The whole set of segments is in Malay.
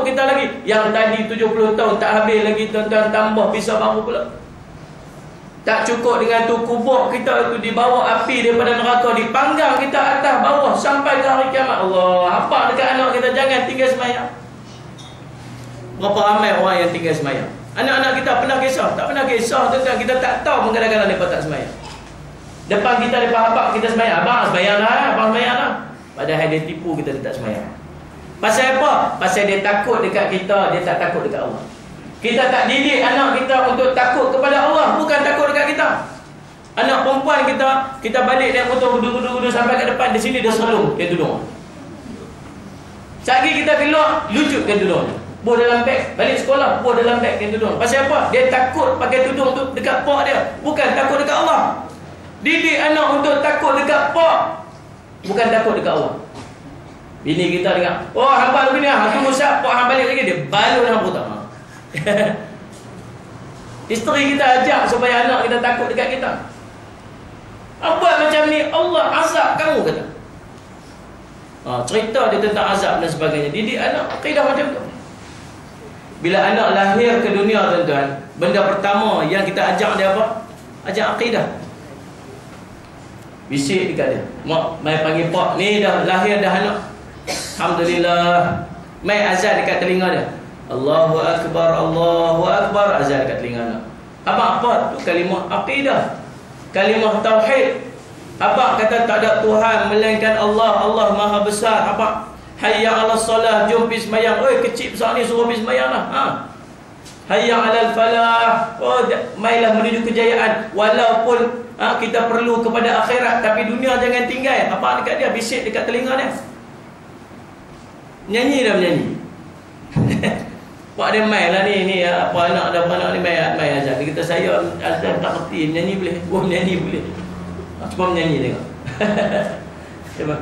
kita lagi. Yang tadi 70 tahun tak habis lagi, tuan-tuan, tambah pisau baru pula. Tak cukup dengan tu, kubur kita itu dibawa api daripada neraka, dipanggang kita atas bawah sampai ke hari kiamat. Allah, apa dekat anak kita, jangan tinggal sembahyang. Berapa ramai orang yang tinggal sembahyang? Anak-anak kita pernah kisah? Tak pernah kisah, tuan-tuan. Kita tak tahu kadang-kadang mereka tak sembahyang. Depan kita, depan abang kita sembahyang. Abang sembahyang dah, abang sembahyang dah. Padahal dia tipu kita, dia tak sembahyang. Pasal apa? Pasal dia takut dekat kita, dia tak takut dekat Allah. Kita tak didik anak kita untuk takut kepada Allah, bukan takut dekat kita. Anak perempuan kita balik dia motor duduk sampai kat depan, di sini dia selung, dia duduk. Sekali kita keluar, lucut dia duduk. Bawa dalam beg, balik sekolah, bawa dalam beg dia duduk. Pasal apa? Dia takut pakai tudung tu dekat pak dia, bukan takut dekat Allah. Didik anak untuk takut dekat pak, bukan takut dekat Allah. Bini kita dengar, oh hamba begini ah, tunggu siap pak hang balik lagi, dia balun hang pertama. Isteri kita ajak supaya anak kita takut dekat kita. Buat macam ni, Allah azab kamu, kata. Cerita dia tentang azab dan sebagainya. Didik anak akidah macam tu. Bila anak lahir ke dunia, tuan-tuan, benda pertama yang kita ajak dia apa? Ajak akidah. Bisik dekat dia, mak, mai panggil pak ni, dah lahir dah anak, alhamdulillah. Mai azan dekat telinga dia, Allahu Akbar, Allahu Akbar, azan dekat telinga anak. Apa tu kalimah akidah, kalimah tauhid. Abang kata tak ada Tuhan melainkan Allah, Allah Maha Besar. Abang hayya 'alas solah, jom pergi sembahyang. Oi, kecil besar ni suruh pergi sembahyang lah. Hayya 'alal falah, oh mailah menuju kejayaan. Walaupun kita perlu kepada akhirat, tapi dunia jangan tinggal. Apa dekat dia, bisik dekat telinga dia. Nyanyi dah menyanyi. Pak dia main lah ni apa anak dah beranak ni main azan. Dia kata saya azan tak kerti, menyanyi boleh. Oh menyanyi boleh. Cuba menyanyi tengok. Cuba.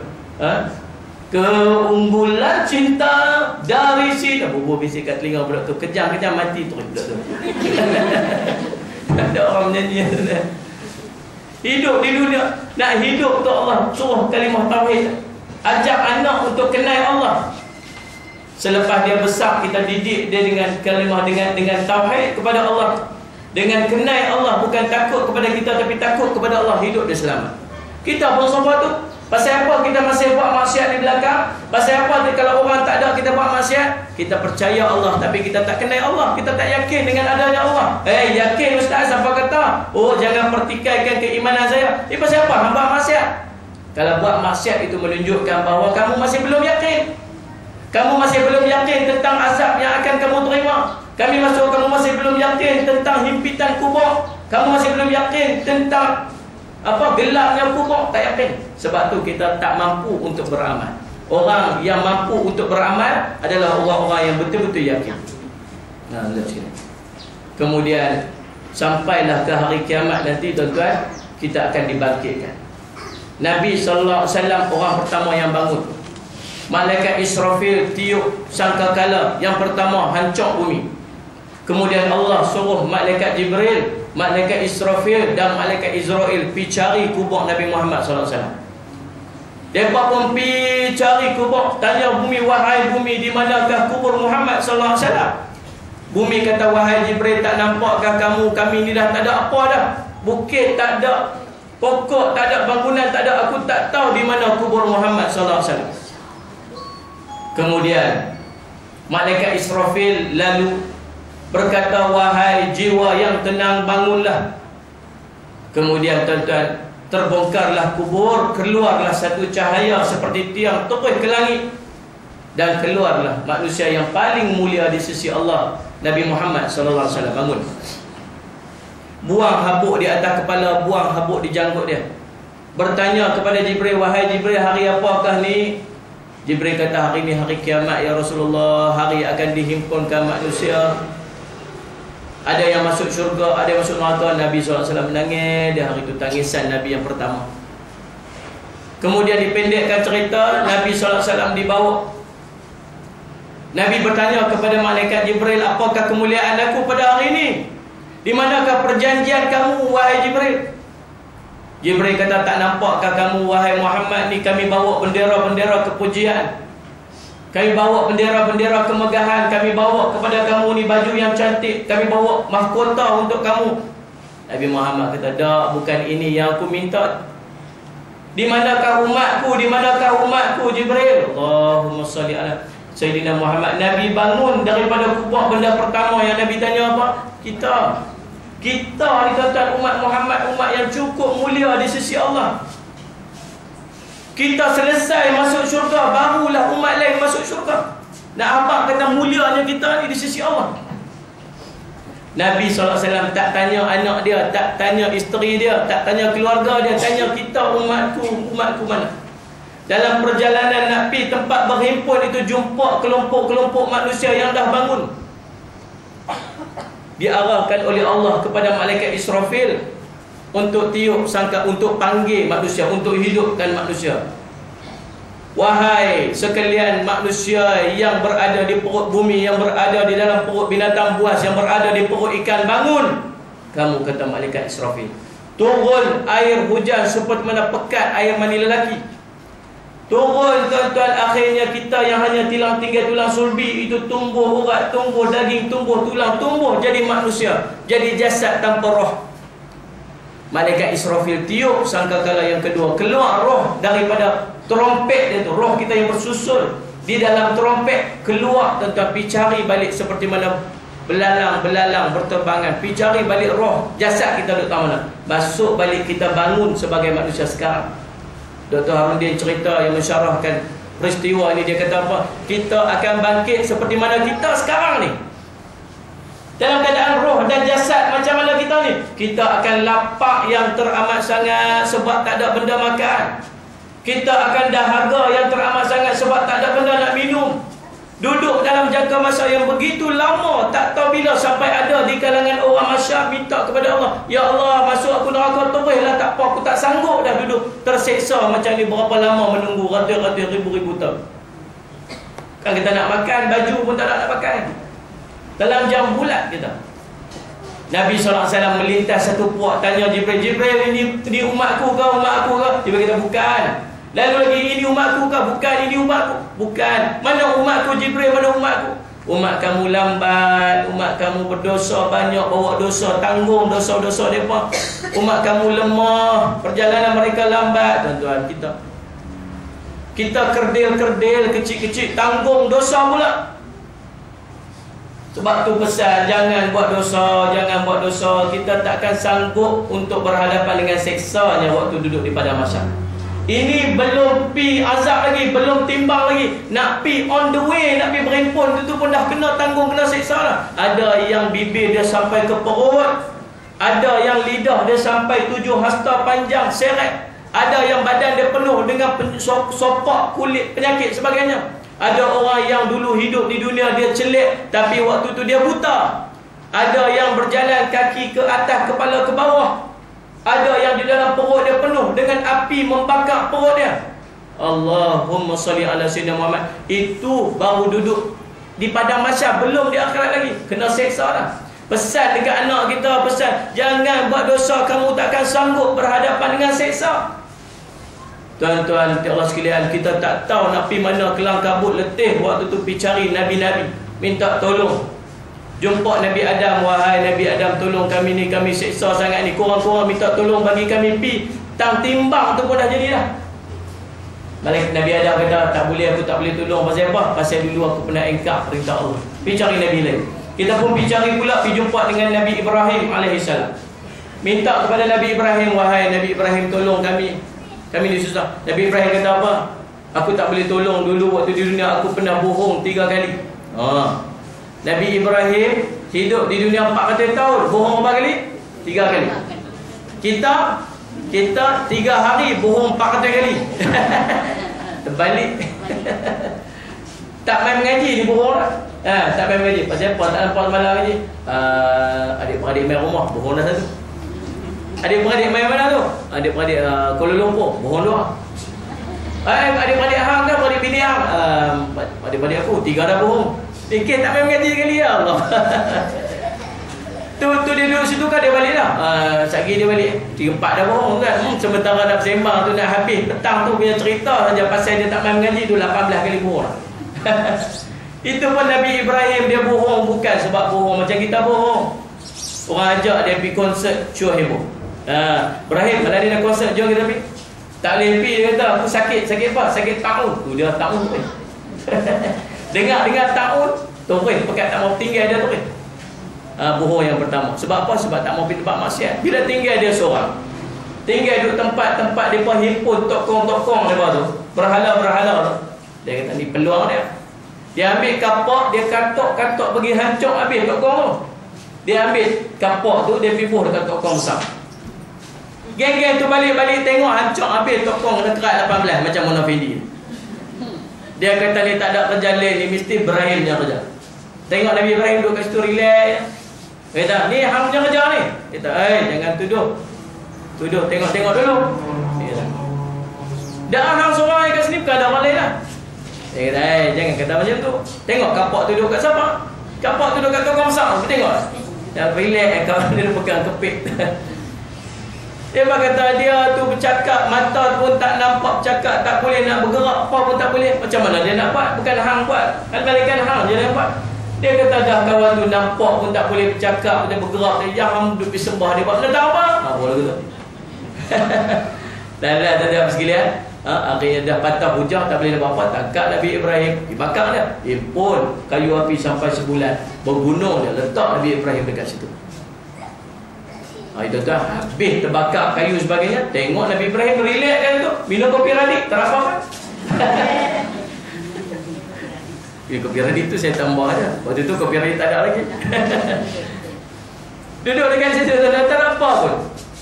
Keunggulan cinta dari sini. Bubuh bisik kat telinga budak tu. Kejam-kejam mati terus budak tu. Ada orang menyanyi. Hidup di dunia, nak hidup untuk Allah, suruh kalimah tauhid. Ajak anak untuk kenal Allah. Selepas dia besar, kita didik dia dengan kalimah, dengan tauhid kepada Allah, dengan kenal Allah, bukan takut kepada kita tapi takut kepada Allah. Hidup dia selamat. Kita pun semua tu. Pasal apa kita masih buat maksiat di belakang? Pasal apa kalau orang tak ada kita buat maksiat? Kita percaya Allah tapi kita tak kenal Allah, kita tak yakin dengan adanya Allah. Yakin ustaz, apa kata? Oh, jangan pertikaikan keimanan saya. Pasal apa hang buat maksiat? Kalau buat maksiat itu menunjukkan bahawa kamu masih belum yakin. Kamu masih belum yakin tentang azab yang akan kamu terima. Kamu masih belum yakin tentang himpitan kubur. Kamu masih belum yakin tentang gelapnya kubur, tak yakin. Sebab tu kita tak mampu untuk beramal. Orang yang mampu untuk beramal adalah orang-orang yang betul-betul yakin. Kemudian sampailah ke hari kiamat nanti, tuan-tuan, kita akan dibangkitkan. Nabi sallallahu alaihi wasallam orang pertama yang bangun. Malaikat Israfil tiup sangkakala yang pertama, hancur bumi. Kemudian Allah suruh malaikat Jibril, malaikat Israfil dan malaikat Israel pergi cari kubur Nabi Muhammad sallallahu alaihi wasallam. Mereka pun pergi cari kubur, tanya bumi, wahai bumi, di manakah kubur Muhammad sallallahu alaihi wasallam? Bumi kata, wahai Jibril, tak nampakkah kamu, kami ni dah tak ada apa dah. Bukit tak ada, pokok tak ada, bangunan tak ada, aku tak tahu di mana kubur Muhammad sallallahu alaihi wasallam. Kemudian malaikat Israfil lalu berkata, wahai jiwa yang tenang, bangunlah. Kemudian tuan-tuan, terbongkarlah kubur, keluarlah satu cahaya seperti tiang terus ke langit, dan keluarlah manusia yang paling mulia di sisi Allah, Nabi Muhammad sallallahu alaihi wasallam. Bangun, buang habuk di atas kepala, buang habuk di janggut dia. Bertanya kepada Jibril, wahai Jibril, hari apakah ni? Jibril kata, hari ni hari kiamat ya Rasulullah, hari akan dihimpunkan manusia. Ada yang masuk syurga, ada yang masuk neraka. Nabi SAW menangis. Dia hari itu tangisan Nabi yang pertama. Kemudian dipendekkan cerita, Nabi SAW dibawa. Nabi bertanya kepada malaikat Jibril, apakah kemuliaan aku pada hari ini? Di manakah perjanjian kamu, wahai Jibril? Jibril kata, tak nampakkah kamu, wahai Muhammad, ni kami bawa bendera-bendera kepujian. Kami bawa bendera-bendera kemegahan, kami bawa kepada kamu ni baju yang cantik, kami bawa mahkota untuk kamu. Nabi Muhammad kata, "Tak, bukan ini yang aku minta." Di manakah umatku? Di manakah umatku? Jibril. Allahumma salli ala Sayyidina Muhammad. Nabi bangun daripada kubur. Benda pertama yang Nabi tanya apa? Kita ni tuan-tuan, umat Muhammad, umat yang cukup mulia di sisi Allah. Kita selesai masuk syurga, barulah umat lain masuk syurga. Nak apa kata mulianya kita ni di sisi Allah? Nabi SAW tak tanya anak dia, tak tanya isteri dia, tak tanya keluarga dia, tanya kita, umatku mana? Dalam perjalanan nak pergi tempat berhimpun itu, jumpa kelompok-kelompok manusia yang dah bangun. Diarahkan oleh Allah kepada malaikat Israfil untuk tiup sangka, untuk panggil manusia, untuk hidupkan manusia. Wahai sekalian manusia yang berada di perut bumi, yang berada di dalam perut binatang buas, yang berada di perut ikan, bangun. Kamu, kata malaikat Israfil, turun air hujan seperti mana pekat air mani lelaki. Turun tuan-tuan, akhirnya kita yang hanya tinggal tulang sulbi itu tumbuh urat, tumbuh daging, tumbuh tulang, tumbuh jadi manusia, jadi jasad tanpa roh. Malaikat Israfil tiup sangkakala yang kedua, keluar roh daripada trompet dia tu, roh kita yang bersusul di dalam trompet keluar, tuan-tuan, pergi cari balik seperti mana belalang berterbangan, pergi cari balik roh jasad kita duduk mana, masuk balik, kita bangun sebagai manusia sekarang. Dr. Harudin cerita yang mensyarahkan peristiwa ini, dia kata apa? Kita akan bangkit seperti mana kita sekarang ni, dalam keadaan roh dan jasad macam mana kita ni. Kita akan lapar yang teramat sangat sebab tak ada benda makan. Kita akan dahaga yang teramat sangat sebab tak ada benda nak minum. Duduk dalam jangka masa yang begitu lama, tak tahu bila sampai ada di kalangan orang masyarakat minta kepada Allah, "Ya Allah, masuk aku neraka teruslah, tak apa, aku tak sanggup dah duduk terseksa macam ni berapa lama menunggu ratus-ratus ribu-ribu tahun." Kan kita nak makan, baju pun tak nak pakai. Dalam jam bulat kita. Nabi SAW melintas satu puak, tanya Jibril, "Jibril, ini umatku ke? Umatku ke?" Jibril kata, "Bukan." Lalu lagi, "Ini umatku ke?" "Bukan." "Ini umatku?" "Bukan." "Mana umatku Jibril? Mana umatku?" "Umat kamu lambat, umat kamu berdosa banyak, bawa dosa, tanggung dosa-dosa mereka. Umat kamu lemah, perjalanan mereka lambat." Tuan-tuan, kita kerdil-kerdil, kecil-kecil, tanggung dosa pula. Sebab tu pesan, jangan buat dosa, jangan buat dosa. Kita takkan sanggup untuk berhadapan dengan seksanya waktu duduk di padang mahsyar. Ini belum pi azab lagi, belum timbang lagi. Nak pi on the way, nak pi berhimpun, itu pun dah kena tanggung, kena seksa lah. Ada yang bibir dia sampai ke perut, ada yang lidah dia sampai 7 hasta panjang, seret. Ada yang badan dia penuh dengan sopak, kulit, penyakit sebagainya. Ada orang yang dulu hidup di dunia dia celik, tapi waktu tu dia buta. Ada yang berjalan kaki ke atas, kepala ke bawah. Ada yang di dalam perut dia penuh dengan api membakar perut dia. Allahumma salli ala Sayyidina Muhammad. Itu baru duduk di padang mahsyar, belum di akhirat lagi, kena seksa dah. Pesan dekat anak kita, pesan, jangan buat dosa, kamu takkan sanggup berhadapan dengan seksa. Tuan-tuan, Allah sekalian, kita tak tahu nak pergi mana, kelang kabut, letih waktu tu pergi cari Nabi-Nabi, minta tolong. Jumpa Nabi Adam, "Wahai Nabi Adam, tolong kami ni, kami seksa sangat ni, korang-korang minta tolong bagi kami pi." Tang timbang tu pun dah jadi dah. Balik Nabi Adam kata, "Tak boleh, aku tak boleh tolong." Pasal apa? Pasal dulu aku pernah engkar perintah Allah. Pergi cari Nabi lain. Kita pun pergi cari pula, pergi jumpa dengan Nabi Ibrahim alaihissalam. Minta kepada Nabi Ibrahim, "Wahai Nabi Ibrahim, tolong kami ni susah." Nabi Ibrahim kata apa? "Aku tak boleh tolong, dulu waktu di dunia aku pernah bohong 3 kali." Nabi Ibrahim hidup di dunia 400 tahun, bohong berapa kali? 3 kali. Kita 3 hari bohong 400 kali. Terbalik. Tak main mengaji ni bohong lah. Tak main mengaji. Pasal apa? Tak nampak malam mengaji. Adik-beradik main rumah, bohong dah satu. Adik-beradik main mana tu? Adik-beradik Kuala Lumpur, bohong doang. Adik-beradik hang kan, beradik bini hang. Adik-beradik aku 3 dah bohong. Fikir tak main mengaji sekali, ya Allah. Tu dia duduk situ kan, dia balik lah. Sagi dia balik 3-4 dah bohong kan. Sementara nak bersembang tu nak habis petang tu punya cerita saja pasal dia tak main mengaji tu 18 kali bohong lah. Itu pun Nabi Ibrahim dia bohong bukan sebab bohong macam kita bohong. Orang ajak dia pergi konsert show heboh. Ibrahim mana dia nak konsert, jom kita pergi. Tak boleh pergi, dia kata aku sakit. Sakit apa? Sakit taun. Tu dia taun tu. Dengar taun tu pekat tak mau tinggal dia tu. Bohong yang pertama. Sebab apa? Sebab tak mau pergi tempat maksiat. Bila tinggal dia seorang, tinggal duduk tempat-tempat dia pun himpun tokong-tokong dia tu, berhala-berhala tu. Dia kata ni peluang dia. Dia ambil kapak, dia katok-katok pergi hancur habis tokong tu. Dia ambil kapak tu, dia pibuh dekat tokong besar. Geng-geng tu balik-balik tengok hancur habis tokong kena kerat 18 macam Munafidi. Dia kata ni tak ada kerja lain, ni mesti Ibrahim yang kerja. Tengok Nabi Ibrahim duduk kat situ relax. Dia kata, ni hang punya kerja ni. Dia kata, jangan tuduh. Tuduh, tengok-tengok dulu. Dia kata, dah hang seorang kat sini bukan ada orang lain lah. Dia kata, jangan kata macam tu. Tengok kapak tu duduk kat siapa? Kapak tu duduk kat tokong besar. Tengok. Dah relax, kawan dia pegang kepit. Dia kata dia tu bercakap, mata pun tak nampak bercakap, tak boleh nak bergerak, apa pun tak boleh. Macam mana dia nak buat? Bukan hang buat. Kan hang je dia buat. Dia kata dah kawan tu nampak pun tak boleh bercakap, dia bergerak, dia hang duduk disembah dia buat. Nak tahu apa? Boleh kata. Dan tak sekalian. Akhirnya dah patah hujah, tak boleh nak apa. Tangkap Nabi Ibrahim, dibakar dia. Impun kayu api sampai sebulan. Bergunung dia, letak Nabi Ibrahim dekat situ. Itu dah habis terbakar kayu sebagainya. Tengok Nabi Ibrahim relax kan tu, minum kopi radik, tak apa kan. Kopi radik tu saya tambah aja. Waktu tu kopi radik tak ada lagi. Duduk dekat situ tak apa pun.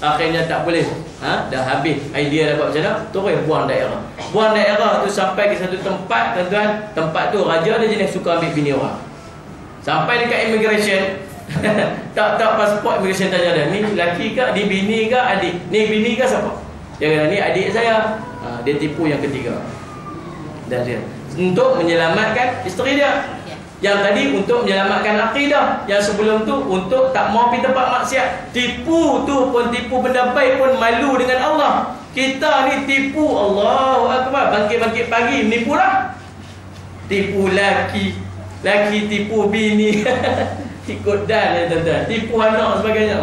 Akhirnya tak boleh. Dah habis idea dapat macam mana, terus buang daerah. Buang daerah tu sampai ke satu tempat, tuan-tuan. Tempat tu raja dia jenis suka ambil bini orang. Sampai dekat immigration, tak pasport immigration tanya dia, ni lelaki ke, ni bini ke, adik? Ni bini ke siapa? Dia kata ni adik saya. Dia tipu yang ketiga. Dan dia untuk menyelamatkan isteri dia. Yang tadi untuk menyelamatkan akidah, yang sebelum tu untuk tak mau pergi tempat maksiat. Tipu tu pun tipu benda baik pun malu dengan Allah. Kita ni tipu, Allahu Akbar, bangkit-bangkit pagi menipu lah. Tipu laki tipu bini. Ikut dan ya tuan-tuan, tipu anak sebagainya.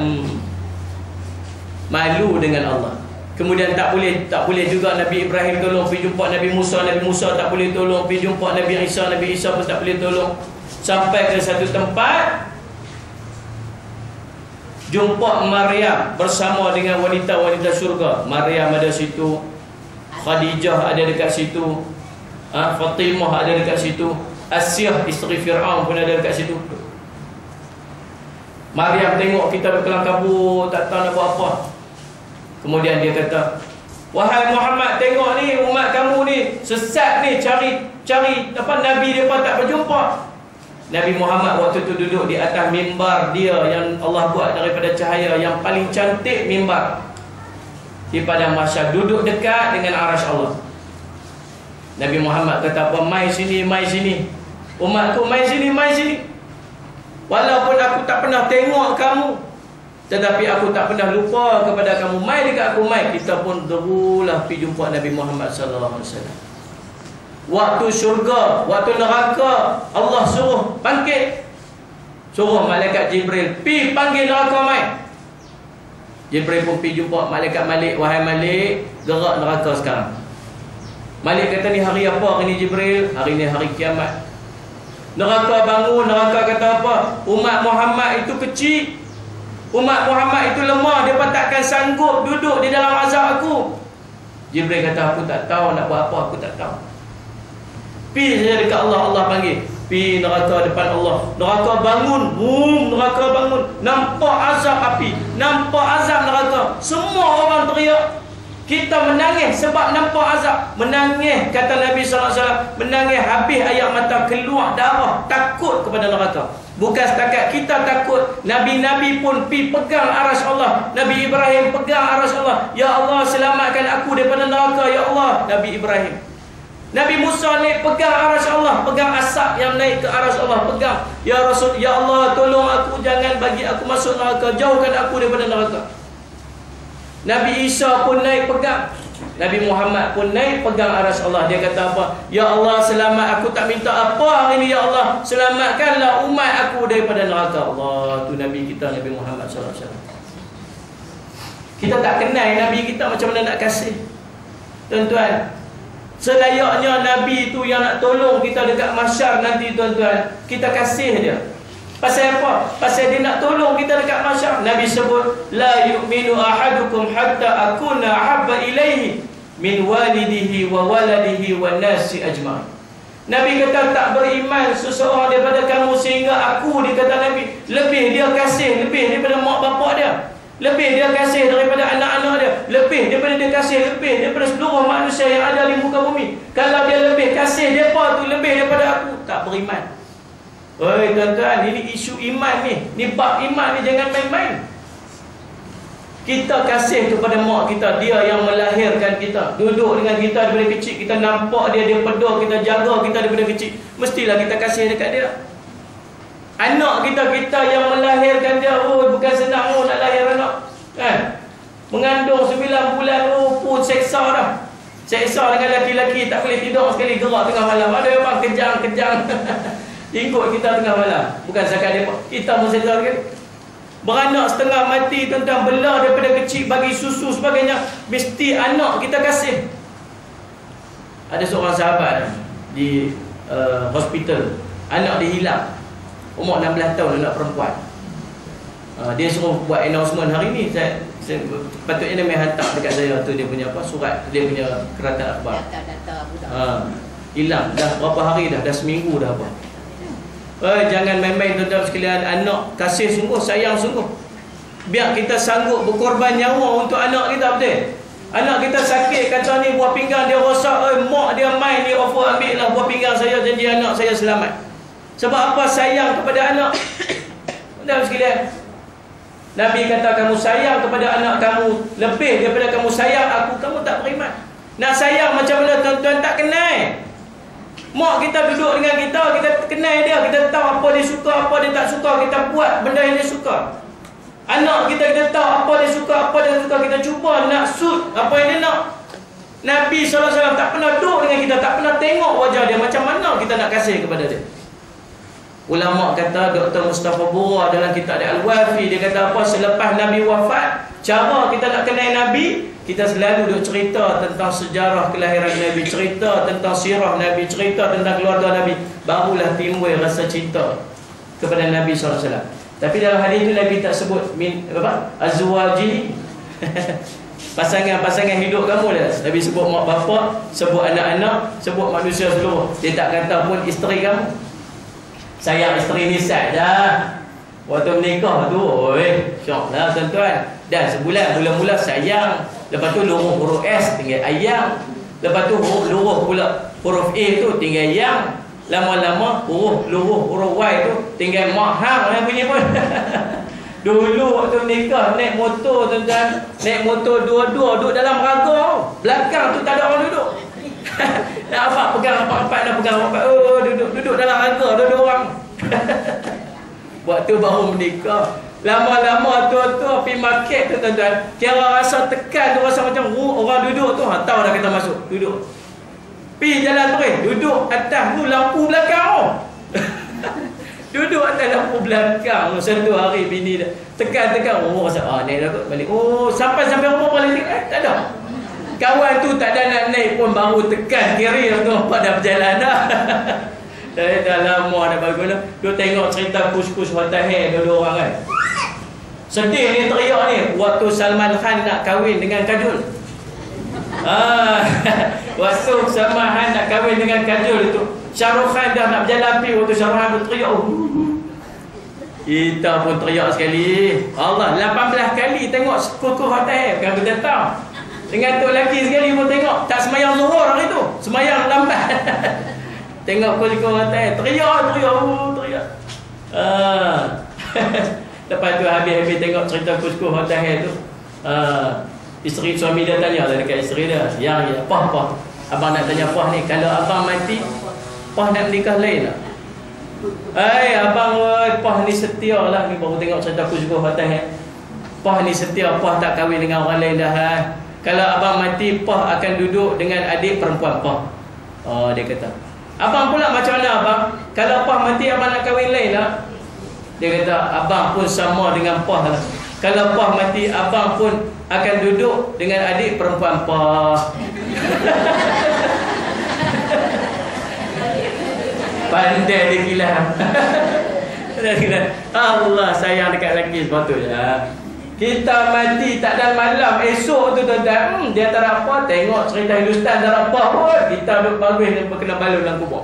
Malu dengan Allah. Kemudian tak boleh juga Nabi Ibrahim tolong pergi jumpa Nabi Musa tak boleh tolong pergi jumpa Nabi Isa pun tak boleh tolong. Sampai ke satu tempat, jumpa Maryam bersama dengan wanita-wanita syurga. Maryam ada situ, Khadijah ada dekat situ, Fatimah ada dekat situ, Asyah isteri Fir'aun pun ada dekat situ. Maryam tengok kita berkelang kabut, tak tahu nak buat apa. Kemudian dia kata, wahai Muhammad, tengok ni umat kamu ni sesat ni, cari apa Nabi dia pun tak berjumpa. Nabi Muhammad waktu tu duduk di atas mimbar dia yang Allah buat daripada cahaya, yang paling cantik mimbar di padang mahsyar, duduk dekat dengan arasy Allah. Nabi Muhammad kata apa? Mai sini, umatku mai sini. Walaupun aku tak pernah tengok kamu, tetapi aku tak pernah lupa kepada kamu. Mai dekat aku, mai. Kita pun terulah pergi jumpa Nabi Muhammad sallallahu alaihi wasallam. Waktu syurga, waktu neraka, Allah suruh bangkit. Suruh malaikat Jibril pi panggil neraka mai. Jibril pun pergi jumpa malaikat Malik. Wahai Malik, gerak neraka sekarang. Malik kata, ni hari apa hari ni Jibril? Hari ni hari kiamat. Neraka bangun, neraka kata apa? Umat Muhammad itu kecil, umat Muhammad itu lemah, dia pun takkan sanggup duduk di dalam azab aku. Jibril kata, aku tak tahu nak buat apa, aku tak tahu. Pi saja dekat Allah, Allah panggil. Pi neraka depan Allah. Neraka bangun, neraka bangun. Nampak azab api, nampak azab neraka. Semua orang teriak. Kita menangis sebab nampak azab. Menangis, kata Nabi SAW, menangis habis air mata, keluar darah, takut kepada neraka. Bukan setakat kita takut, Nabi-Nabi pun pi pegang arasy Allah. Nabi Ibrahim pegang arasy Allah. Ya Allah, selamatkan aku daripada neraka, ya Allah. Nabi Ibrahim. Nabi Musa naik pegang arasy Allah, pegang asap yang naik ke arasy Allah, pegang. Ya Rasul, ya Allah, tolong aku, jangan bagi aku masuk neraka, jauhkan aku daripada neraka. Nabi Isa pun naik pegang. Nabi Muhammad pun naik pegang aras Allah. Dia kata apa? Ya Allah, selamat, aku tak minta apa hari ini, ya Allah, selamatkanlah umat aku daripada neraka. Allah, tu Nabi kita, Nabi Muhammad SAW. Kita tak kenal Nabi kita, macam mana nak kasih? Tuan-tuan, selayaknya Nabi tu yang nak tolong kita dekat mahsyar nanti, tuan-tuan, kita kasih dia. Pasal apa? Pasal dia nak tolong kita dekat mahsyar. Nabi sebut, la yu'minu ahadukum hatta akuna ahabba ilaihi min walidihi wa waladihi wa nasi ajma'in. Nabi kata tak beriman seseorang daripada kamu sehingga aku, dia kata Nabi, lebih dia kasih, lebih daripada mak bapak dia, lebih dia kasih daripada anak-anak dia, lebih daripada dia kasih, lebih daripada seluruh manusia yang ada di muka bumi. Kalau dia lebih kasih depa tu lebih daripada aku, tak beriman. Oi tuan-tuan, ini isu iman ni. Ni bab iman ni, jangan main-main. Kita kasih kepada mak kita, dia yang melahirkan kita, duduk dengan kita daripada kecil, kita nampak dia, dia peduli kita, jaga kita daripada kecil, mestilah kita kasih dekat dia. Anak kita, kita yang melahirkan dia, oh bukan senang oh nak lahir anak, kan? Mengandung 9 bulan, oh pun seksa dah. Seksa dengan laki-laki, tak boleh tidur sekali, gerak tengah malam. Ada orang kejang-kejang ikut kita tengah malam. Bukan zakat dia, kita pun seksa sekali. Beranak setengah mati, tuan-tuan, belah daripada kecil, bagi susu sebagainya, mesti anak kita kasih. Ada seorang sahabat di hospital, anak dia hilang, umur 16 tahun, anak perempuan. Dia suruh buat announcement hari ni. Saya patutnya dia main hantar dekat saya tu, dia punya apa, surat, dia punya kereta akhbar. Hilang dah berapa hari dah seminggu dah apa. Jangan main-main tuan-tuan sekalian. Anak kasih sungguh, sayang sungguh. Biar kita sanggup berkorban nyawa untuk anak kita, betul? Anak kita sakit, kata ni buah pinggang dia rosak, mak dia main, dia offer ambil lah buah pinggang saya, janji anak saya selamat. Sebab apa? Sayang kepada anak. Tuan-tuan sekalian, Nabi kata kamu sayang kepada anak kamu lebih daripada kamu sayang aku, kamu tak beriman. Nak sayang macam mana tuan-tuan? Tak kenal. Mak kita duduk dengan kita, kita kenal dia, kita tahu apa dia suka, apa dia tak suka, kita buat benda yang dia suka. Anak kita, kita tahu apa dia suka, apa dia suka, kita cuba nak suit apa yang dia nak. Nabi SAW tak pernah duduk dengan kita, tak pernah tengok wajah dia, macam mana kita nak kasih kepada dia. Ulama kata, Dr. Mustafa Bura dalam kitab Al-Wafi, dia kata apa? Selepas Nabi wafat, cara kita nak kenal Nabi, kita selalu duk cerita tentang sejarah kelahiran Nabi, cerita tentang sirah Nabi, cerita tentang keluarga Nabi, barulah timbul rasa cinta kepada Nabi SAW. Tapi dalam hadis itu Nabi tak sebut min apa? Azwaji. Pasangan-pasangan hidup kamu dah. Nabi sebut mak bapak, sebut anak-anak, sebut manusia seluruh. Dia tak kata pun isteri kamu. Sayang isteri ni sat dah. Waktu menikah tu, syok lah tuan-tuan. Dan sebulan, mula-mula sayang. Lepas tu luruh huruf S tinggal ayang. Lepas tu luruh pula huruf A tu tinggal yang. Lama-lama luruh huruf Y tu tinggal mak hang yang bunyi pun. Dulu waktu menikah naik motor tuan-tuan, naik motor dua-dua duduk dalam raga. Belakang tu tak ada orang duduk. Nak apa pegang empat-empat, nak pegang empat. Duduk dalam raga dua-dua orang. Waktu baru menikah, lama-lama tua-tua pergi market tu tuan-tuan, kira rasa tekan tu, rasa macam orang duduk tu, tahu dah kita masuk, duduk. Pergi jalan terus, duduk atas tu lampu belakang. Duduk atas lampu belakang. Satu hari bini dah tekan-tekan, rasa naik dah kot balik. Sampai rumah balik, tak ada. Kawan tu tak ada nak naik pun baru tekan kiri tu, pada berjalan dah. Dah lama dah bagus dah. Dia tengok cerita kus-kus hotel dua-dua orang kan. Sedih ni teriak ni waktu Salman Khan nak kahwin dengan Kajol. Waktu Salman Khan nak kahwin dengan Kajol itu, Shah Rukh Khan dah nak berjalan pergi, waktu Shah Rukh Khan teriak. Kita pun teriak sekali. Allah, 18 kali tengok kus-kus hotel kan, kita tahu. Dengan tu lelaki sekali pun tengok. Tak semayang zuhur hari tu, semayang lambat. Tengok kus-kus hotel, teriak. Lepas tu habis tengok cerita kus-kus hotel tu, isteri suami dia tanya lah dekat isteri dia, yang Pah, abang nak tanya Pah ni, kalau abang mati, Pah nak nikah lain tak? Abang Pah ni setia lah. Ni baru tengok cerita kus-kus hotel. Pah ni setia, Pah tak kahwin dengan orang lain dah. kalau abang mati, Pah akan duduk dengan adik perempuan Pah. Oh, dia kata. Abang pula macam mana abang? Kalau Pah mati, abang nak kahwin lain lah. Dia kata, abang pun sama dengan Pah lah. Kalau Pah mati, abang pun akan duduk dengan adik perempuan Pah. Pandai dia gila. Allah sayang dekat lelaki sepatutnya. Kita mati tak ada malam, esok tu tuan-tuan, dia tak apa, tengok cerita Hindustan tak apa pun, kita duduk bagus dan berkena balun dalam kubur.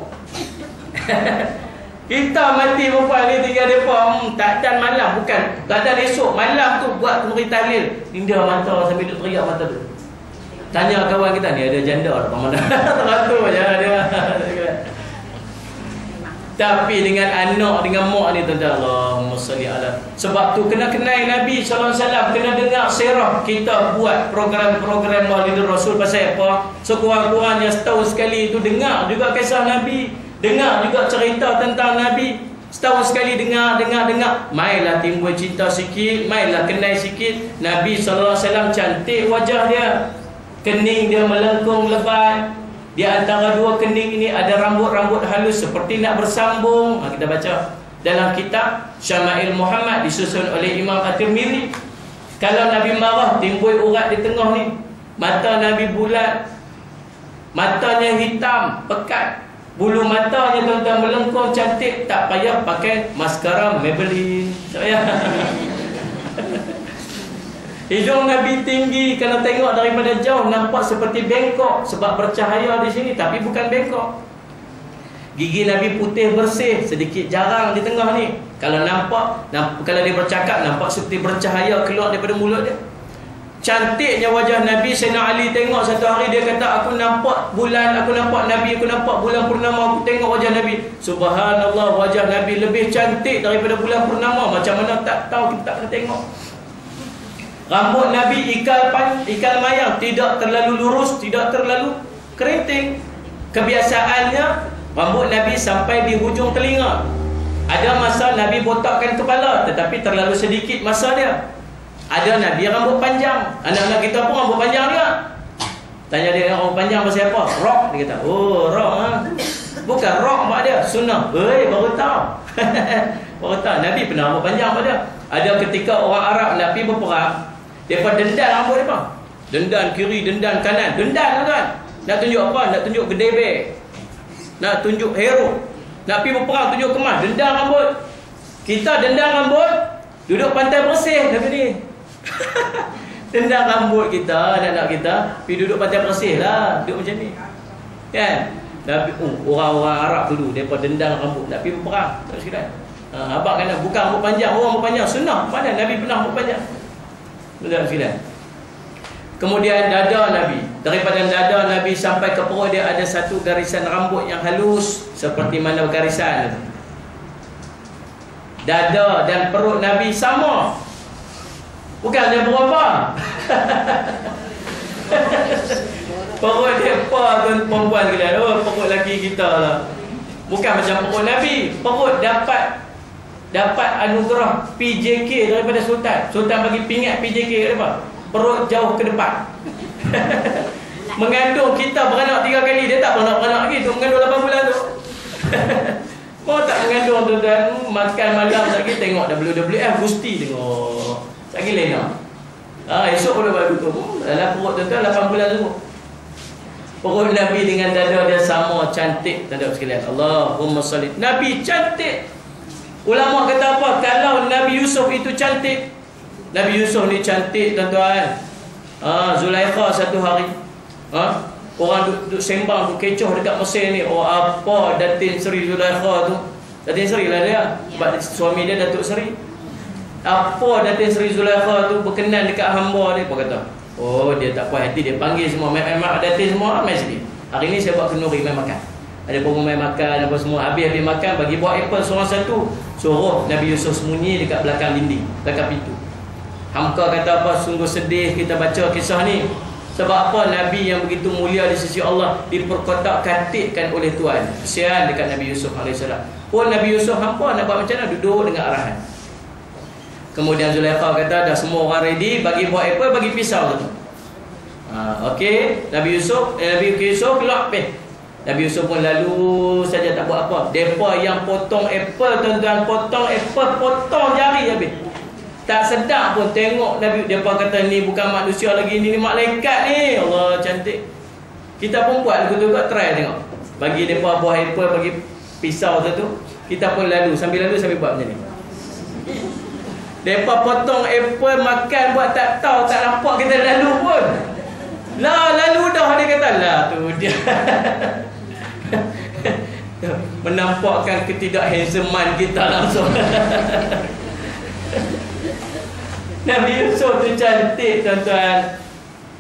Kita mati perempuan ni tinggal mereka, tak ada malam, bukan tak ada esok, malam tu buat temui tahlil, indah mata sambil duduk teriak mata tu. Tanya kawan kita ni, ada janda tak mana? Teratur je dia. Tapi dengan anak, dengan mak ni tuan-tuan, Allahumma salli ala. Sebab tu kena kenal Nabi SAW, kena dengar sirah. Kita buat program-program Maulid Rasul pasal apa? Sekurang-kurangnya setahun sekali tu dengar juga kisah Nabi, dengar juga cerita tentang Nabi. Setahun sekali dengar. Mailah timbul cinta sikit, mailah kenal sikit. Nabi SAW cantik wajah dia, kening dia melengkung lebat. Di antara dua kening ini ada rambut-rambut halus seperti nak bersambung. Kita baca dalam kitab Syama'il Muhammad disusun oleh Imam At-Tirmidzi. Kalau Nabi marah, timbul urat di tengah ni. Mata Nabi bulat, matanya hitam, pekat. Bulu matanya tuan-tuan melengkung cantik. Tak payah pakai maskara Maybelline, tak payah. Hidung Nabi tinggi, kalau tengok daripada jauh nampak seperti bengkok sebab bercahaya di sini, tapi bukan bengkok. Gigi Nabi putih bersih, sedikit jarang di tengah ni. Kalau kalau dia bercakap nampak seperti bercahaya keluar daripada mulut dia. Cantiknya wajah Nabi. Sayyidina Ali tengok satu hari, dia kata, aku nampak bulan, aku nampak Nabi, aku nampak bulan purnama, aku tengok wajah Nabi. Subhanallah, wajah Nabi lebih cantik daripada bulan purnama. Macam mana tak tahu, kita tak pernah tengok. Rambut Nabi ikal mayang, tidak terlalu lurus, tidak terlalu keriting. Kebiasaannya rambut Nabi sampai di hujung telinga. Ada masa Nabi botakkan kepala, tetapi terlalu sedikit masa dia. Ada Nabi rambut panjang. Anak-anak kita pun rambut panjang juga. Tanya dia rambut panjang pasal apa? Rock, dia kata. Oh, rock ha? Bukan rock mak dia, sunnah. Baru tahu. Baru tahu Nabi pernah rambut panjang pada dia. Ada ketika orang Arab Nabi berperang, mereka dendam rambut mereka. Dendam kiri, dendam kanan. Dendam tuan. Nak tunjuk apa? Nak tunjuk gedebek, nak tunjuk hero, nak pergi berperang tunjuk kemas. Dendam rambut. Kita dendam rambut, duduk pantai bersih Nabi ni. Dendam rambut kita, anak-anak kita, pergi duduk pantai bersih lah. Duduk macam ni kan. Nabi, orang-orang Arab dulu mereka dendam rambut, nak pergi berperang. Tak sekalian. Abang kena bukan rambut panjang, orang rambut panjang sunnah. Mana Nabi pernah rambut panjang? Betul tak? Kemudian dada Nabi, daripada dada Nabi sampai ke perut dia ada satu garisan rambut yang halus. Seperti mana garisan itu? Dada dan perut Nabi sama, bukan dia berubah. Perut dia apa tuan perempuan kalian? Oh, perut lelaki kita lah. Bukan macam perut Nabi. Perut dapat anugerah PJK daripada Sultan. Sultan bagi pingat PJK kat depan. Perut jauh ke depan. Mengandung kita beranak 3 kali. Dia tak beranak lagi. Dia mengandung 8 bulan tu. Mau tak mengandung tuan-tuan. Makan malam lagi tengok WWF Gusti tengok. Lagi Lena. Esok boleh buat tu. Dalam perut tuan-tuan 8 bulan tu. Perut Nabi dengan dada dia sama cantik. Tuan-tuan sekalian, Allahumma salli. Nabi cantik. Ulama kata apa? Kalau Nabi Yusuf itu cantik, Nabi Yusuf ni cantik tuan-tuan. Zulaikha satu hari, orang duduk sembang, duduk kecoh dekat Mesir ni. Oh, apa Datin Seri Zulaikha tu? Datin Seri lah dia, sebab suami dia Datuk Seri. Apa Datin Seri Zulaikha tu berkenan dekat hamba dia? Apa kata? Oh, dia tak puas hati, dia panggil semua mak Datin semua, mai sini. Hari ni saya buat kenduri mai makan. Ada pun mai makan apa semua. Habis makan, bagi buat apple seorang satu. Suruh Nabi Yusuf sembunyi dekat belakang dinding, belakang pintu. Hamka kata apa? Sungguh sedih kita baca kisah ni. Sebab apa? Nabi yang begitu mulia di sisi Allah diperkotak-katikkan oleh Tuhan. Kesian dekat Nabi Yusuf AS. Pun Nabi Yusuf hampa nak buat macam mana? Duduk dengan arahan. Kemudian Zulaikha kata dah semua orang ready, bagi buah apple, bagi pisau tu. Okey, Nabi Yusuf keluar Nabi Yusuf pun lalu saja tak buat apa. Depa yang potong apple, tuan-tuan, potong jari habis. Tak sedar pun tengok Nabi, depa kata ni bukan manusia lagi, ni malaikat ni. Allah, cantik. Kita pun buat juga try tengok. Bagi depa buah apple, bagi pisau tu, kita pun sambil lalu buat macam ni. Depa potong apple makan buat tak tahu, tak nampak kita lalu pun. Lalu dah dia kata lah tu dia. Menampakkan ketidakhandsomean kita langsung. Nabi Yusuf tu cantik, tuan-tuan.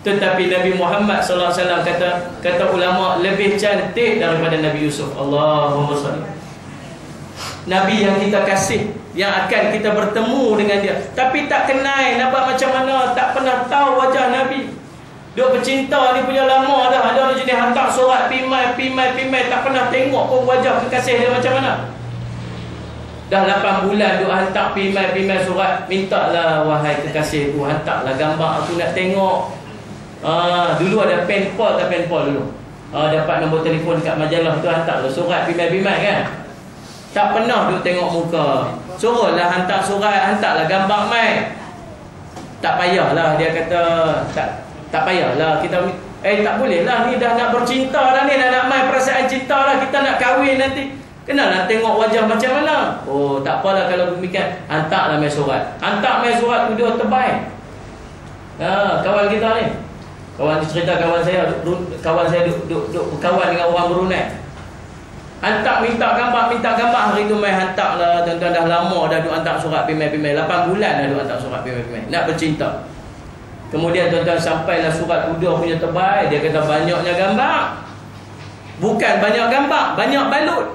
Tetapi Nabi Muhammad sallallahu alaihi wasallam kata ulama lebih cantik daripada Nabi Yusuf. Allahumma salli. Nabi yang kita kasih, yang akan kita bertemu dengan dia, tapi tak kenal nampak macam mana, tak pernah tahu wajah Nabi. Dia bercinta ni punya lama dah. Ada jenis hantar surat pimai, tak pernah tengok pun wajah kekasih dia macam mana. Dah 8 bulan duk hantar pimai surat, mintalah wahai kekasihku, hantarlah gambar aku nak tengok. Dulu ada penpal dulu. Dapat nombor telefon kat majalah tu, hantarlah surat pimai kan. Tak pernah duk tengok muka. Suruhlah hantar surat, hantarlah gambar mai. Tak payahlah, dia kata tak payahlah kita tak boleh lah, ni dah nak bercinta dah ni, dah nak main perasaan cinta dah, kita nak kahwin nanti. Kenalah tengok wajah macam mana. Oh, tak apalah kalau demikian, hantarlah mai surat. Hantar mai surat tu dia terbaik. Kawan kita ni. Kawan cerita kawan saya duk berkawan dengan orang Brunei. Minta gambar hari tu mai hantar lah, tuan-tuan, dah lama dah duk hantar surat pimai 8 bulan dah duk hantar surat pimai nak bercinta. Kemudian tuan-tuan sampailah surat tu dia punya terbaik. Dia kata banyaknya gambar. Bukan banyak gambar, banyak balut.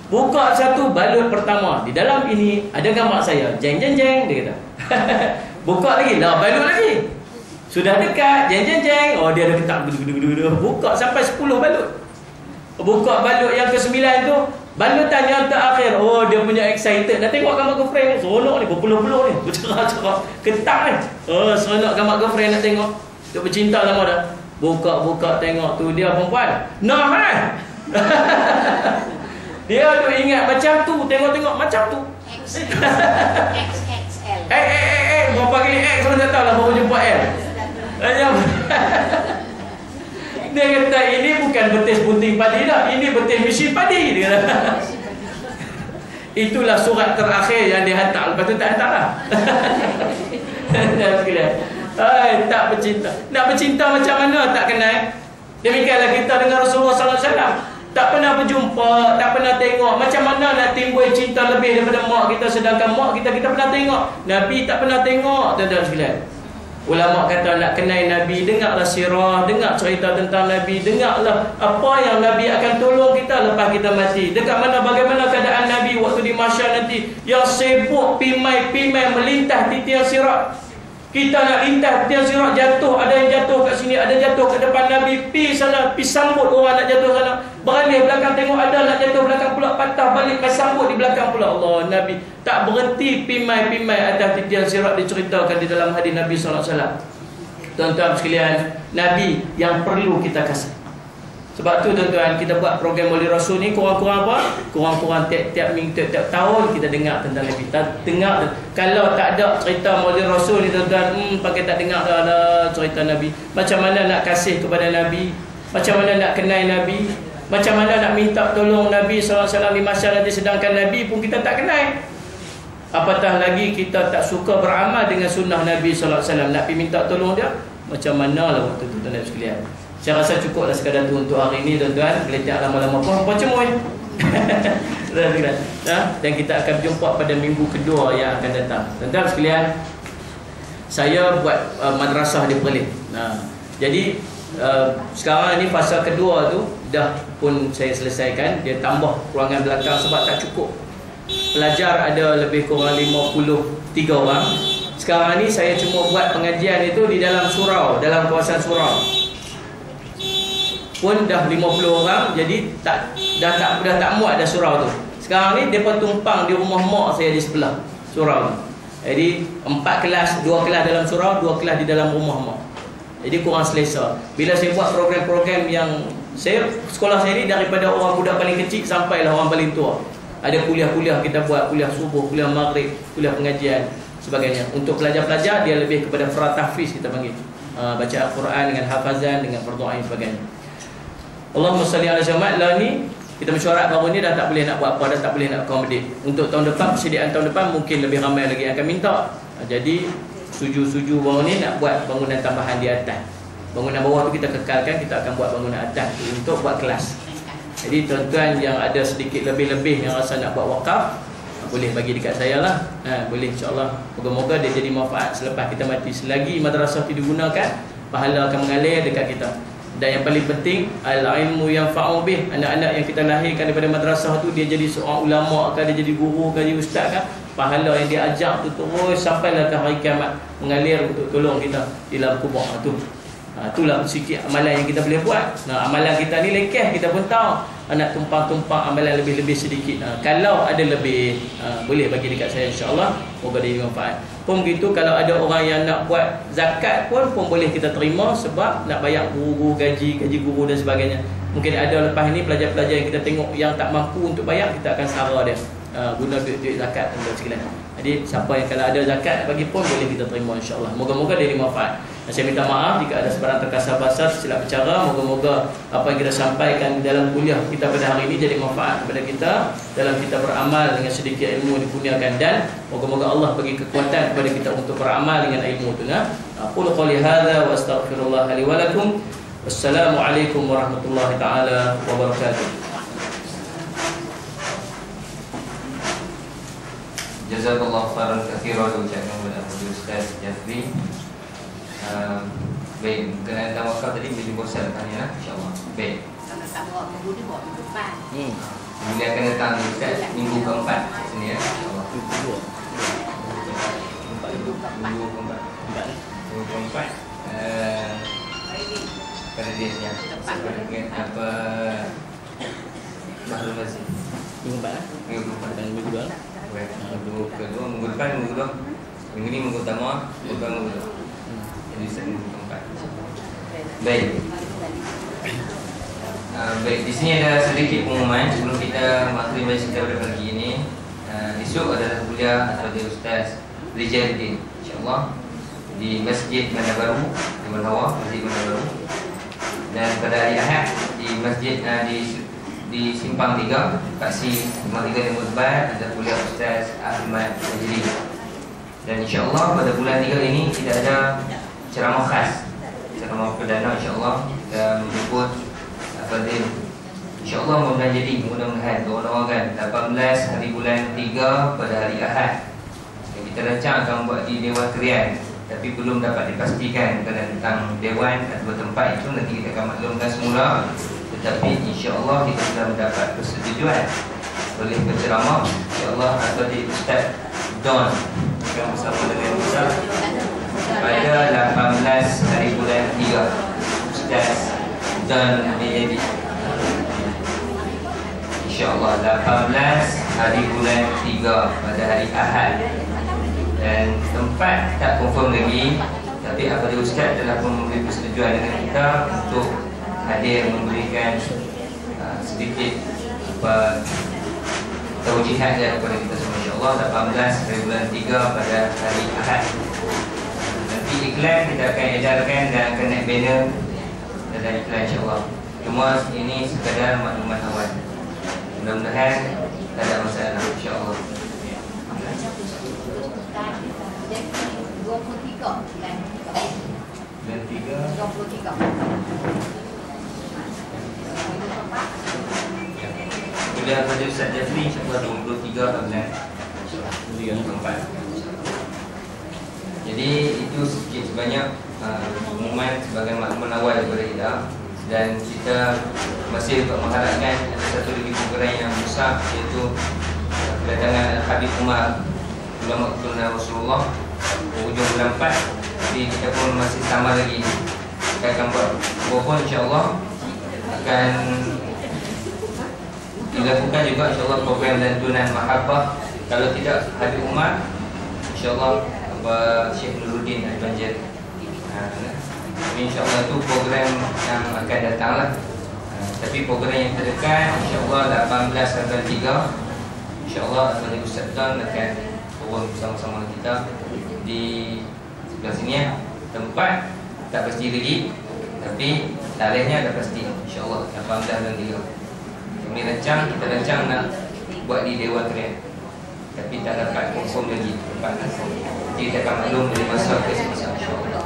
Buka satu balut pertama, di dalam ini ada gambar saya. Jeng dia kata. Buka lagi, dah balut lagi. Sudah dekat, jeng. Oh, dia ada ketak. Buka sampai 10 balut. Buka balut yang ke-9 tu, balutan yang terakhir. Oh, dia punya excited. Dah tengok gambar girlfriend ni. Seronok ni, berpuluh-puluh ni. Bercerah-cerah. Ketak ni. Oh, seronok gambar girlfriend nak tengok. Dia bercinta lama dah. Buka tengok tu dia perempuan. Nah, dia tu ingat macam tu. Tengok macam tu. XXL. Berapa kali X orang tak tahu lah, baru jumpa L. Dia kata ini bukan betis bunting padi dah, ini betis mesin padi. Dia kata. Itulah surat terakhir yang dia hantar. Lepas tu tak hantar lah. Tak bercinta. Nak bercinta macam mana tak kenal. Demikianlah kita dengan Rasulullah SAW. Tak pernah berjumpa, tak pernah tengok. Macam mana nak timbul cinta lebih daripada mak kita, sedangkan mak kita pernah tengok. Nabi tak pernah tengok, tuan-tuan sekalian. Ulama kata nak kenal Nabi, dengarlah sirah, dengar cerita tentang Nabi, dengarlah apa yang Nabi akan tolong kita lepas kita mati. Dekat mana, bagaimana keadaan Nabi waktu di mahsyar nanti, yang sibuk pimai melintas di tiang sirat. Kita nak lintas tiang sirat, jatuh, ada yang jatuh kat sini, ada jatuh kat depan Nabi, pi sana, pi sambut orang nak jatuh sana, beralih belakang tengok ada nak jatuh belakang pula, patah balik, pi sambut di belakang pula. Allah, Nabi tak berhenti pimai atas tiang sirat, diceritakan di dalam hadis Nabi SAW. Tuan-tuan sekalian, Nabi yang perlu kita kasih. Sebab tu tuan-tuan, kita buat program Maulid Rasul ni kurang-kurang apa? Kurang-kurang tiap minggu, tiap tahun kita dengar tentang Nabi. Dengar. Kalau tak ada cerita Maulid Rasul ni tuan-tuan, pakai tak dengar dah cerita Nabi. Macam mana nak kasih kepada Nabi? Macam mana nak kenal Nabi? Macam mana nak minta tolong Nabi SAW di mahsyar nanti, sedangkan Nabi pun kita tak kenal. Apatah lagi kita tak suka beramal dengan sunnah Nabi SAW. Nak pergi minta tolong dia, macam mana lah waktu tu tuan-tuan sekalian. Saya rasa cukuplah sekadar tu untuk hari ini tuan-tuan. Geletak lama-lama pun cemoy. Dan kita akan berjumpa pada minggu kedua yang akan datang. Tuan-tuan sekalian, saya buat madrasah di Perlis. Jadi sekarang ni fasa kedua tu dah pun saya selesaikan. Dia tambah ruangan belakang sebab tak cukup. Pelajar ada lebih kurang 53 orang. Sekarang ni saya cuma buat pengajian itu di dalam surau, dalam kawasan surau. Pun dah 50 orang, jadi dah tak muat dah surau tu. Sekarang ni depa tumpang di rumah mak saya di sebelah surau tu. Jadi 4 kelas, 2 kelas dalam surau, 2 kelas di dalam rumah mak. Jadi kurang selesa. Bila saya buat program-program yang sekolah saya ni daripada orang budak paling kecil sampailah orang paling tua. Ada kuliah-kuliah kita buat, kuliah subuh, kuliah maghrib, kuliah pengajian sebagainya. Untuk pelajar-pelajar dia lebih kepada tahfiz kita panggil. Baca Al-Quran dengan hafazan, dengan berdoa dan sebagainya. Allahumma salli ala Muhammad. Lah ni kita mesyuarat baru ni dah tak boleh nak buat apa, dah tak boleh nak accommodate. Untuk tahun depan, persediaan tahun depan mungkin lebih ramai lagi yang akan minta. Jadi suju-suju baru ni nak buat bangunan tambahan di atas. Bangunan bawah tu kita kekalkan, kita akan buat bangunan atas untuk buat kelas. Jadi tuan-tuan yang ada sedikit lebih-lebih yang rasa nak buat wakaf, boleh bagi dekat saya lah. Boleh, insyaAllah. Moga-moga dia jadi manfaat selepas kita mati. Selagi madrasah itu digunakan, pahala akan mengalir dekat kita. Dan yang paling penting, al-ilmu yang fa'ubih. Anak-anak yang kita lahirkan daripada madrasah tu, dia jadi seorang ulama ke, dia jadi guru ke, dia ustaz ke, pahala yang dia ajak tu terus sampailah ke hari kiamat, mengalir untuk tolong kita di dalam kubur tu. Itulah sikit amalan yang kita boleh buat. Amalan kita ni lekeh, kita pun tahu. Nak tumpang-tumpang amalan lebih-lebih sedikit. Kalau ada lebih, boleh bagi dekat saya, insyaAllah. Moga dia manfaat. Pun begitu, kalau ada orang yang nak buat zakat pun boleh kita terima, sebab nak bayar guru-guru, gaji guru dan sebagainya. Mungkin ada lepas ni pelajar-pelajar yang kita tengok yang tak mampu untuk bayar, kita akan sara dia guna duit zakat dan sekalian. Jadi siapa yang kalau ada zakat nak bagi pun boleh kita terima, insyaAllah. Moga-moga dia dimanfaat. Saya minta maaf jika ada sebarang terkasar basar, silap bicara. Moga-moga apa yang kita sampaikan dalam kuliah kita pada hari ini jadi manfaat kepada kita dalam kita beramal dengan sedikit ilmu dikurniakan, dan moga-moga Allah bagi kekuatan kepada kita untuk beramal dengan ilmu itu. Aqulu qouli hadza wa astaghfirullah li wa lakum. Wassalamualaikum warahmatullahi taala wabarakatuh. Jazakallahu khairan katsiran ucapkan kepada Ustaz Jafri. Baik, berkenaan tentang wakaf tadi boleh bosan tanya lah, insyaAllah. Baik. Sama-sama minggu ni buat minggu depan. Bila akan datang Ustaz minggu keempat sini ya, insyaAllah. Minggu keempat pada dia yang apa Bahrul Masjid. Minggu depan Minggu keempat dan minggu kedua. Minggu kedua, minggu depan, minggu kedua. Minggu ni minggu utama, minggu kedua. Jadi minggu keempat. Baik. Baik, di sini ada sedikit pengumuman sebelum kita mengakhiri majlis kita pada pagi ini. Esok adalah kuliah atau dia Ustaz Rijaluddin, insyaAllah, di Masjid Bandar Baru di Melawar, Masjid Bandar Baru. Dan pada hari Ahad di Masjid di Simpang 3, Paksi Simpang 3 di Muzbat, ada kuliah Ustaz Ahmad Najri. Dan insyaAllah pada bulan 3 ini tidak ada ceramah khas, ceramah perdana. InsyaAllah kita menjemput Fadil, InsyaAllah mudah-mudahan diorang-orangkan 18 hari bulan 3 pada hari Ahad. Yang kita rancang akan buat di Dewan Krian, tapi belum dapat dipastikan tentang Dewan atau tempat itu, nanti kita akan maklumkan semula. Tetapi insyaAllah kita sudah mendapat persetujuan oleh penceramah, InsyaAllah Al-Fadil Ustaz Don akan bersama dengan Ustaz pada 18 hari bulan 3. Ustaz dan jadi InsyaAllah 18 hari bulan 3 pada hari Ahad. Dan tempat tak confirm lagi, tapi Al-Fadil Ustaz telah pun memberi persetujuan dengan kita untuk hadir memberikan sedikit taujihat kepada kita semua, InsyaAllah 18 hari bulan 3 pada hari Ahad. Nanti iklan kita akan edarkan dan akan naik banner dan iklan, InsyaAllah. Cuma ini sekadar maklumat awal. Mudah-mudahan tak ada masalah, InsyaAllah. 23 Dan 23 kuliah pada Ustaz Jafri InsyaAllah 23 bulan 4. Jadi itu sedikit sebanyak pengumuman sebagai maklumat awal daripada kita. Dan kita masih mengharapkan ada satu lagi program yang besar, iaitu kedatangan Habib Umar, ulama keturunan Rasulullah, hujung bulan 4. Jadi kita pun masih sama lagi, kita akan buat walaupun insyaAllah akan dilakukan juga insyaAllah program lantunan mahabbah. Kalau tidak Habib Umar, insyaAllah Syekh Nuruddin Al-Banjari. InsyaAllah itu program yang akan datang lah. Tapi program yang terdekat InsyaAllah 18 tanggal 3 InsyaAllah Al-Fadhil Ustaz Tuan akan turun bersama-sama kita di sebelah sini ya. Tempat tak pasti lagi, tapi tarikhnya dah pasti InsyaAllah 18 dan 3. Kita rancang nak buat di Dewan Teriak, tapi tak dapat confirm lagi tempat. Jadi kita akan maklum dari masa ke semasa InsyaAllah.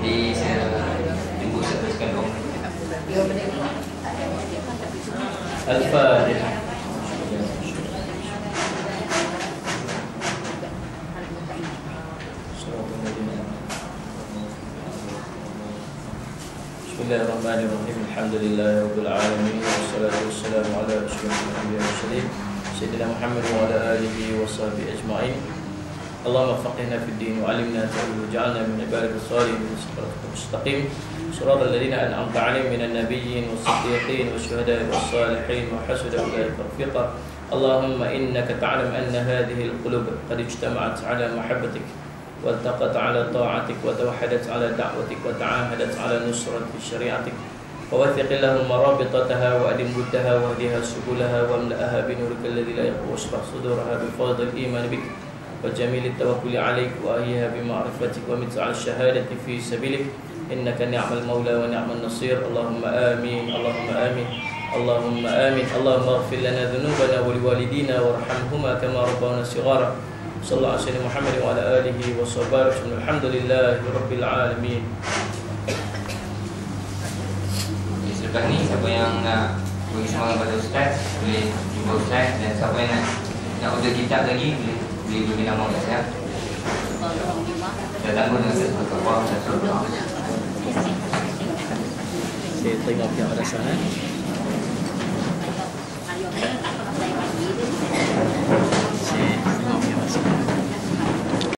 Jadi saya tunggu seteruskan dong. Al-Fatihah. Bismillahirrahmanirrahim. Alhamdulillahi rabbil alamin wassalatu wassalamu ala asyrafil anbiya'i wal mursalin sayyidina Muhammad wa ala alihi wa sahbihi ajma'in. Allahumma faqihna fid din wa 'allimna ta'wil waj'alna min ibadika as-salihin siratal mustaqim siratal ladzina an'amta 'alaihim minan nabiyyin was-siddiqin wasyuhada'i was-salihin wa hasuna ulaika rafiqa. Allahumma innaka ta'lam anna hadhihi al-qulub qad ijtama'at 'ala mahabbatik والتقت على طاعتك وتوحدت على دعوتك وتعاهدت على نصرة شريعتك ووثق لهم مرابطتها وأدم ودها واهدها سبلها واملأها بنورك الذي لا يخفى واشرح صدورها بفضل الإيمان بك وجميل التوكل عليك وأهيها بمعرفتك ومت على الشهادة في سبيلك إنك نعم المولى ونعم النصير. اللهم آمين اللهم آمين اللهم آمين. اللهم اغفر لنا ذنوبنا ولوالدينا وارحمهما كما ربونا صغارا. Sallallahu alaihi wasallam Muhammad wa ala alihi wa sahbihi. Alhamdulillahi rabbil alamin. Selepas ni siapa yang nak bagi semangat pada Ustaz boleh jumpa Ustaz, dan siapa yang nak order kitab lagi boleh beri nama kat saya. Dah tanggung dengan Ustaz Al-Kafar dan Sultan. Saya tengok yang ada sana. Ayo, apa nak saya bagi dia?